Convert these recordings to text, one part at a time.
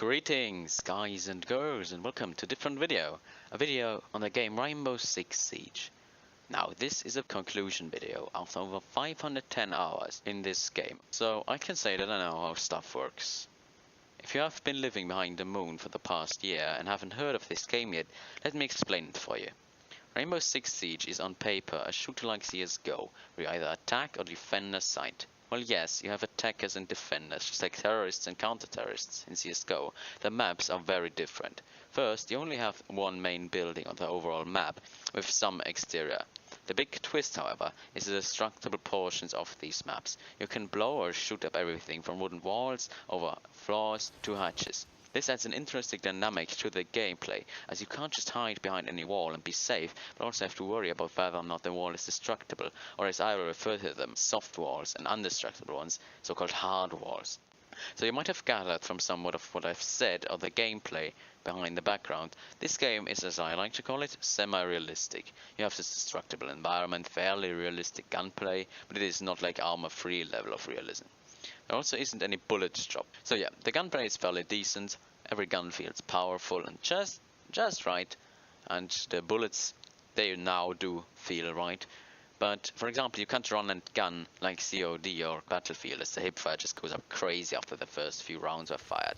Greetings guys and girls, and welcome to a different video. A video on the game Rainbow Six Siege. Now this is a conclusion video after over 510 hours in this game, so I can say that I know how stuff works. If you have been living behind the moon for the past year and haven't heard of this game yet, let me explain it for you. Rainbow Six Siege is on paper a shooter like CSGO, where you either attack or defend a site. Well, yes, you have attackers and defenders, just like terrorists and counter-terrorists in CSGO. The maps are very different. First, you only have one main building on the overall map, with some exterior. The big twist, however, is the destructible portions of these maps. You can blow or shoot up everything from wooden walls, over floors, to hatches. This adds an interesting dynamic to the gameplay, as you can't just hide behind any wall and be safe, but also have to worry about whether or not the wall is destructible, or as I will refer to them, soft walls, and undestructible ones, so-called hard walls. So you might have gathered from somewhat of what I've said of the gameplay behind the background. This game is, as I like to call it, semi-realistic. You have this destructible environment, fairly realistic gunplay, but it is not like armor-free level of realism. There also isn't any bullets drop. So yeah, the gunplay is fairly decent, every gun feels powerful and just right, and the bullets, they now do feel right. But for example, you can't run and gun like COD or Battlefield, as the hipfire just goes up crazy after the first few rounds are fired.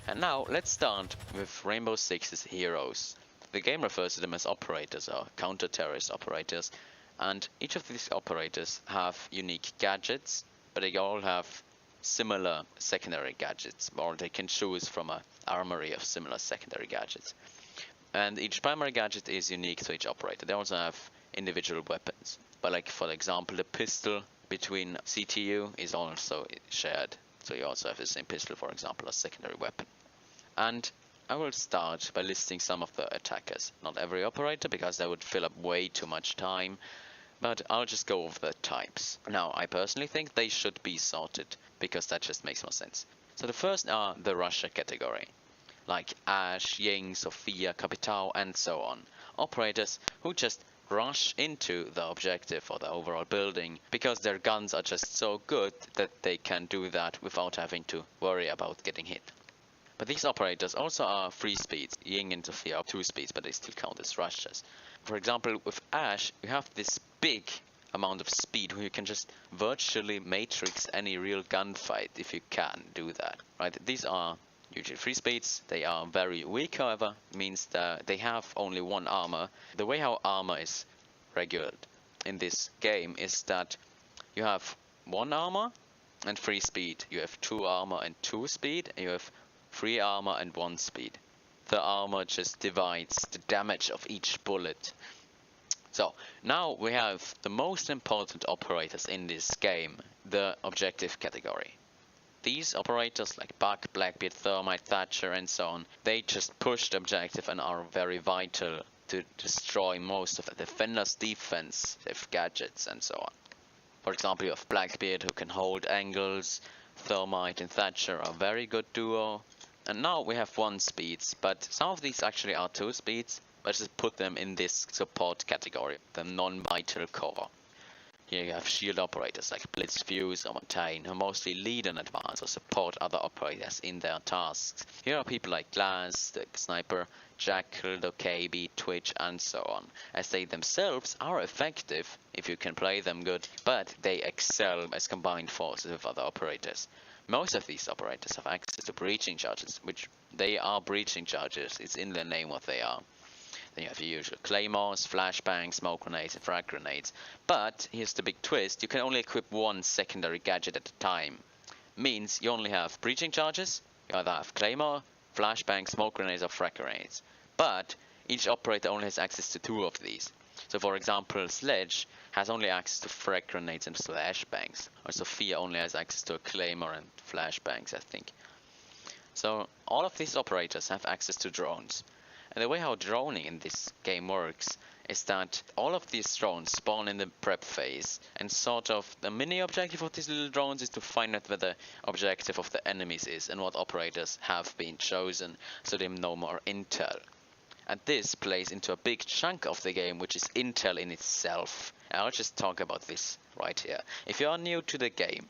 And now let's start with Rainbow Six's heroes. The game refers to them as operators or counter-terrorist operators, and each of these operators have unique gadgets, but they all have similar secondary gadgets, or they can choose from an armory of similar secondary gadgets. And each primary gadget is unique to each operator. They also have individual weapons. But like for example, the pistol between CTU is also shared. So you also have the same pistol, for example, as secondary weapon. And I will start by listing some of the attackers. Not every operator, because that would fill up way too much time. But I'll just go over the types. Now, I personally think they should be sorted, because that just makes more sense. So the first are the rusher category, like Ash, Ying, Sophia, Capitao, and so on. Operators who just rush into the objective or the overall building, because their guns are just so good that they can do that without having to worry about getting hit. But these operators also are 3 speeds. Ying and Sophia are 2 speeds, but they still count as rushers. For example, with Ash, you have this big amount of speed where you can just virtually matrix any real gunfight if you can do that. Right? These are usually 3 speeds. They are very weak, however, means that they have only 1 armor. The way how armor is regulated in this game is that you have 1 armor and 3 speed. You have 2 armor and 2 speed, and you have 3 armor and 1 speed. The armor just divides the damage of each bullet. So now we have the most important operators in this game, the objective category. These operators like Buck, Blackbeard, Thermite, Thatcher and so on, they just push the objective and are very vital to destroy most of the defender's defensive gadgets and so on. For example, you have Blackbeard who can hold angles, Thermite and Thatcher are a very good duo. And now we have 1 speeds, but some of these actually are 2 speeds. Let's just put them in this support category, the non-vital core. Here you have shield operators like Blitz, Fuse or Montaigne, who mostly lead and advance or support other operators in their tasks. Here are people like Glass, the Sniper, Jackal, Dokkaebi, Twitch and so on, as they themselves are effective if you can play them good, but they excel as combined forces with other operators. Most of these operators have access to breaching charges, which they are breaching charges, it's in their name what they are. Then you have your usual claymores, flashbangs, smoke grenades and frag grenades. But here's the big twist, you can only equip 1 secondary gadget at a time. Means you only have breaching charges, you either have claymore, flashbangs, smoke grenades or frag grenades. But each operator only has access to 2 of these. So for example, Sledge has only access to frag grenades and flashbangs, or Sophia only has access to a claymore and flashbangs, I think. So all of these operators have access to drones. And the way how droning in this game works is that all of these drones spawn in the prep phase, and sort of the mini objective of these little drones is to find out where the objective of the enemies is and what operators have been chosen, so they know more intel. And this plays into a big chunk of the game, which is intel in itself. And I'll just talk about this right here. If you are new to the game,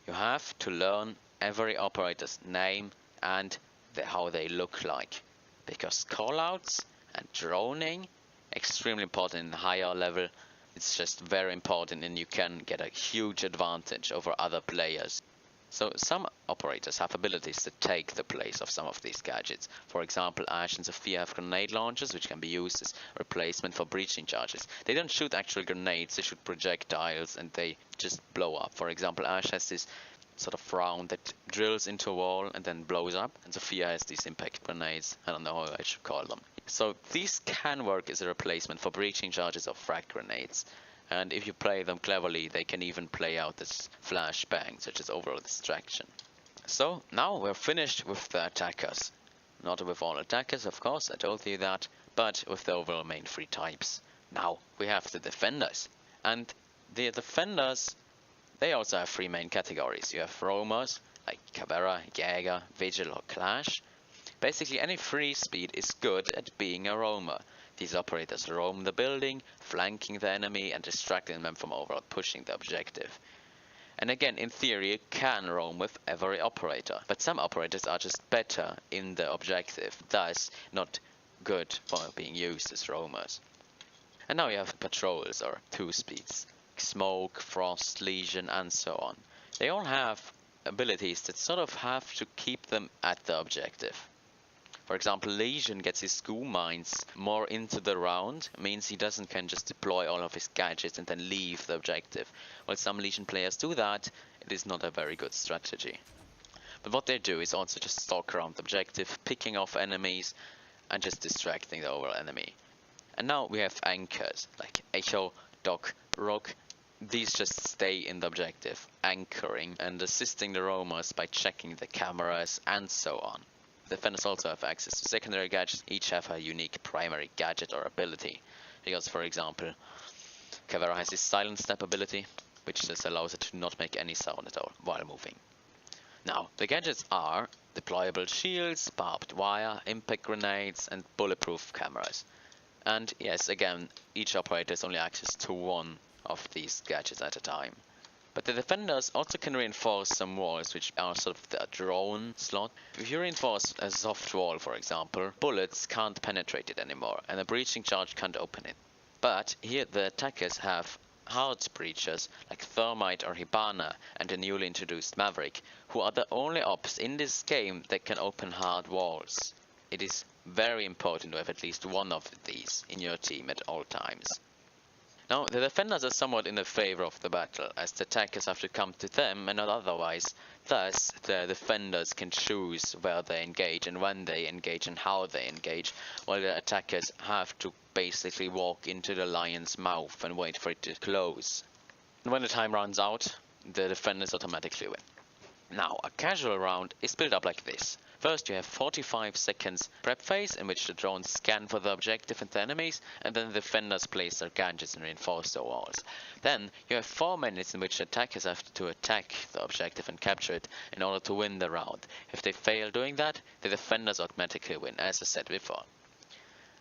you have to learn every operator's name and how they look like. Because callouts and droning, extremely important in higher level. It's just very important and you can get a huge advantage over other players. So some operators have abilities to take the place of some of these gadgets. For example, Ash and Sophia have grenade launchers, which can be used as replacement for breaching charges. They don't shoot actual grenades, they shoot projectiles and they just blow up. For example, Ash has this sort of round that drills into a wall and then blows up, and Sophia has these impact grenades. I don't know how I should call them. So these can work as a replacement for breaching charges or frag grenades. And if you play them cleverly, they can even play out as flashbang, such as overall distraction. So now we're finished with the attackers. Not with all attackers, of course, I told you that, but with the overall main 3 types. Now we have the defenders. And the defenders, they also have 3 main categories. You have roamers, like Caveira, Jäger, Vigil or Clash. Basically any free speed is good at being a roamer. These operators roam the building, flanking the enemy and distracting them from overall pushing the objective. And again, in theory, you can roam with every operator, but some operators are just better in the objective, thus not good for being used as roamers. And now you have patrols, or 2 speeds. Smoke, Frost, Legion and so on. They all have abilities that sort of have to keep them at the objective. For example, Legion gets his goo mines more into the round, means he can just deploy all of his gadgets and then leave the objective. While some Legion players do that, it is not a very good strategy. But what they do is also just stalk around the objective, picking off enemies and just distracting the overall enemy. And now we have anchors, like Echo, Doc, Rogue. These just stay in the objective, anchoring and assisting the roamers by checking the cameras and so on. Defenders also have access to secondary gadgets, each have a unique primary gadget or ability. Because, for example, Caveira has his silent step ability, which just allows it to not make any sound at all while moving. Now, the gadgets are deployable shields, barbed wire, impact grenades and bulletproof cameras. And yes, again, each operator has only access to 1 of these gadgets at a time. But the defenders also can reinforce some walls, which are sort of the drone slot. If you reinforce a soft wall, for example, bullets can't penetrate it anymore, and a breaching charge can't open it. But here the attackers have hard breachers, like Thermite or Hibana, and the newly introduced Maverick, who are the only ops in this game that can open hard walls. It is very important to have at least 1 of these in your team at all times. Now, the defenders are somewhat in the favor of the battle, as the attackers have to come to them and not otherwise. Thus, the defenders can choose where they engage and when they engage and how they engage, while the attackers have to basically walk into the lion's mouth and wait for it to close. And when the time runs out, the defenders automatically win. Now, a casual round is built up like this. First you have 45 seconds prep phase in which the drones scan for the objective and the enemies, and then the defenders place their gadgets and reinforce the walls. Then you have 4 minutes in which attackers have to attack the objective and capture it in order to win the round. If they fail doing that, the defenders automatically win, as I said before.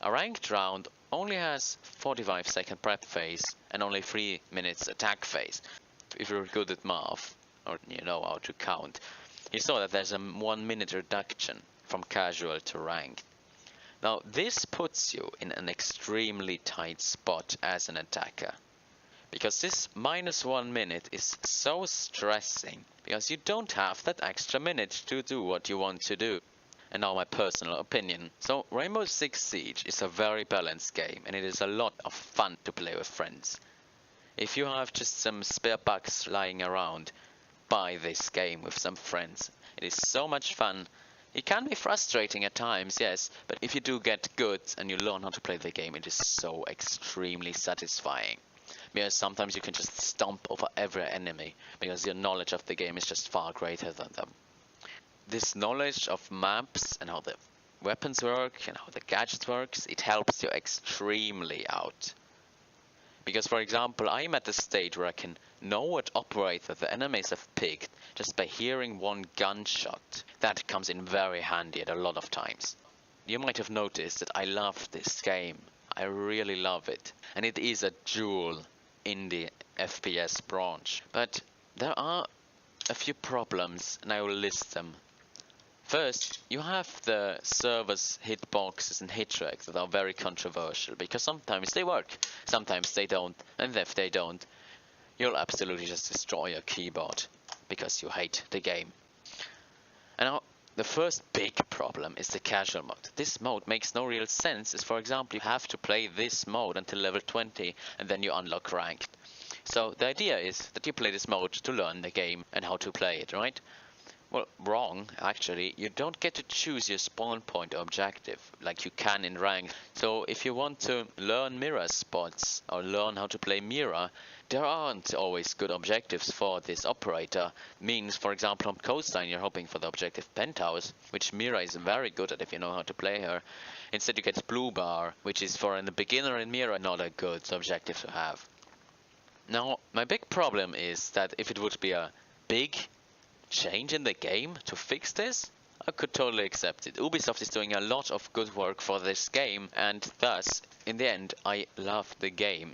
A ranked round only has 45-second prep phase and only 3 minutes attack phase. If you're good at math, or you know how to count, you saw that there's a 1 minute reduction from casual to ranked. Now this puts you in an extremely tight spot as an attacker, because this -1 minute is so stressing, because you don't have that extra minute to do what you want to do. And now my personal opinion. So Rainbow Six Siege is a very balanced game, and it is a lot of fun to play with friends. If you have just some spare bucks lying around, buy this game with some friends. It is so much fun. It can be frustrating at times, yes, but if you do get good and you learn how to play the game, it is so extremely satisfying. Because sometimes you can just stomp over every enemy, because your knowledge of the game is just far greater than them. This knowledge of maps and how the weapons work and how the gadgets works, it helps you extremely out. Because, for example, I'm at the stage where I can know what operator the enemies have picked just by hearing 1 gunshot. That comes in very handy at a lot of times. You might have noticed that I love this game. I really love it. And it is a jewel in the FPS branch. But there are a few problems, and I will list them. First, you have the server's hitboxes and hit tracks that are very controversial, because sometimes they work, sometimes they don't, and if they don't, you'll absolutely just destroy your keyboard because you hate the game. And now, the first big problem is the casual mode. This mode makes no real sense, as for example, you have to play this mode until level 20 and then you unlock ranked. So the idea is that you play this mode to learn the game and how to play it, right? Well, wrong, actually. You don't get to choose your spawn point or objective like you can in ranked. So if you want to learn mirror spots or learn how to play mirror, there aren't always good objectives for this operator. Means, for example, on Coastline you're hoping for the objective Penthouse, which Mira is very good at if you know how to play her. Instead you get Blue Bar, which is for a beginner in Mira not a good objective to have. Now, my big problem is that if it would be a big change in the game to fix this, I could totally accept it. Ubisoft is doing a lot of good work for this game, and thus, in the end, I love the game.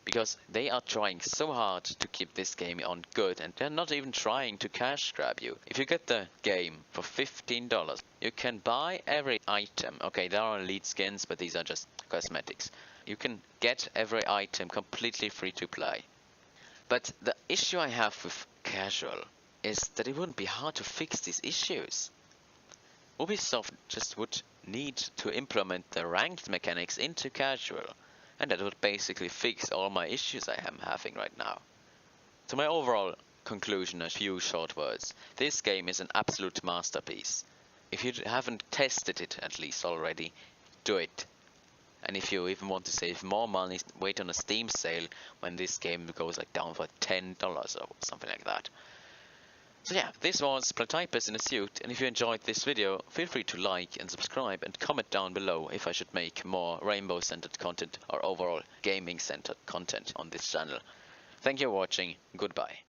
Because they are trying so hard to keep this game on good, and they're not even trying to cash grab you. If you get the game for $15, you can buy every item. Okay, there are elite skins, but these are just cosmetics. You can get every item completely free to play. But the issue I have with casual is that it wouldn't be hard to fix these issues. Ubisoft just would need to implement the ranked mechanics into casual, and that would basically fix all my issues I am having right now. So my overall conclusion, a few short words. This game is an absolute masterpiece. If you haven't tested it at least already, do it. And if you even want to save more money, wait on a Steam sale when this game goes like down for $10 or something like that. So yeah, this was PlatypusInASuit, and if you enjoyed this video, feel free to like and subscribe and comment down below if I should make more rainbow-centered content or overall gaming-centered content on this channel. Thank you for watching, goodbye.